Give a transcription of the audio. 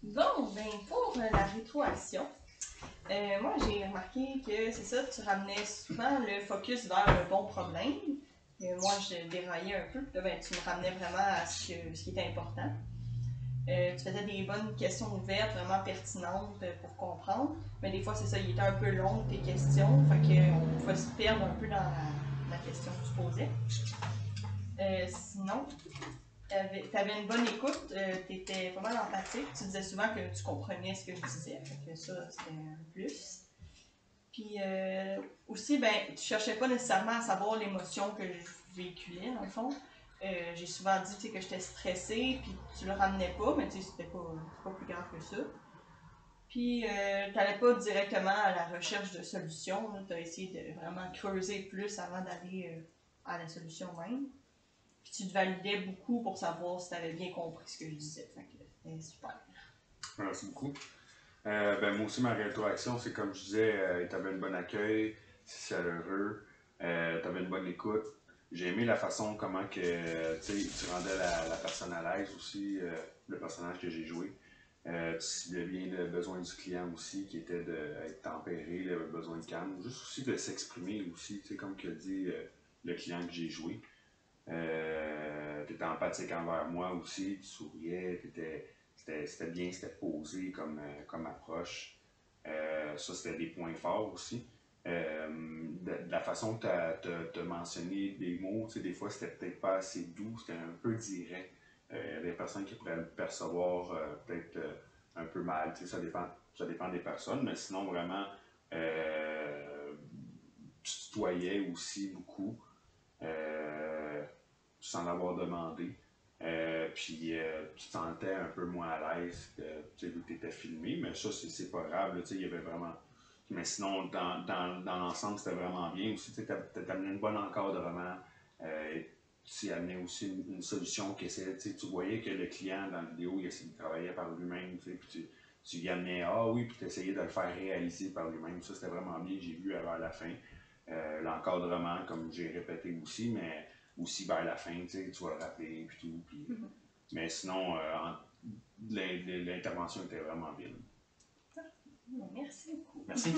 Bon, ben pour la rétroaction, moi j'ai remarqué que c'est ça, tu ramenais souvent le focus vers le bon problème. Moi je déraillais un peu, puis là, ben, tu me ramenais vraiment à ce qui était important. Tu faisais des bonnes questions ouvertes, vraiment pertinentes pour comprendre. Mais des fois, c'est ça, il était un peu long tes questions, fait qu'on pouvait se perdre un peu dans la question que tu posais. Sinon, tu avais une bonne écoute, tu étais pas mal empathique. Tu disais souvent que tu comprenais ce que je disais, fait que ça, c'était un plus. Puis aussi, ben, tu cherchais pas nécessairement à savoir l'émotion que je véhiculais, dans le fond. J'ai souvent dit que j'étais stressée, puis tu le ramenais pas, mais c'était pas plus grave que ça. Puis, tu n'allais pas directement à la recherche de solutions. Tu as essayé de vraiment creuser plus avant d'aller à la solution même. Puis, tu te validais beaucoup pour savoir si tu avais bien compris ce que je disais. Fait que c'était super. Merci beaucoup. Moi aussi, ma rétroaction, c'est comme je disais, tu avais un bon accueil, c'est chaleureux, tu avais une bonne écoute. J'ai aimé la façon comment que, tu rendais la personne à l'aise aussi, le personnage que j'ai joué. Tu ciblais bien le besoin du client aussi, qui était d'être tempéré, le besoin de calme. Juste aussi de s'exprimer aussi, comme que dit le client que j'ai joué. Tu étais empathique envers moi aussi, tu souriais, c'était bien, c'était posé comme approche. Ça, c'était des points forts aussi. De la façon que tu as mentionné des mots, des fois, c'était peut-être pas assez doux, c'était un peu direct. Il y a des personnes qui pourraient le percevoir peut-être un peu mal, ça dépend des personnes, mais sinon, vraiment, tu tutoyais aussi beaucoup. Euh, Sans l'avoir demandé. Tu te sentais un peu moins à l'aise vu que tu étais filmé, mais ça, c'est pas grave. Il y avait vraiment. Mais sinon, dans l'ensemble, c'était vraiment bien aussi. Tu as amené un bon encadrement. Tu amenais aussi une solution qui essayait. Tu voyais que le client, dans la vidéo, il travaillait par lui-même. Puis tu y amenais, ah oui, puis tu essayais de le faire réaliser par lui-même. Ça, c'était vraiment bien. J'ai vu vers la fin. L'encadrement, comme j'ai répété aussi, mais aussi vers la fin, tu vas le rappeler, puis tout. Puis, mais sinon, l'intervention était vraiment bien. Merci beaucoup. Merci.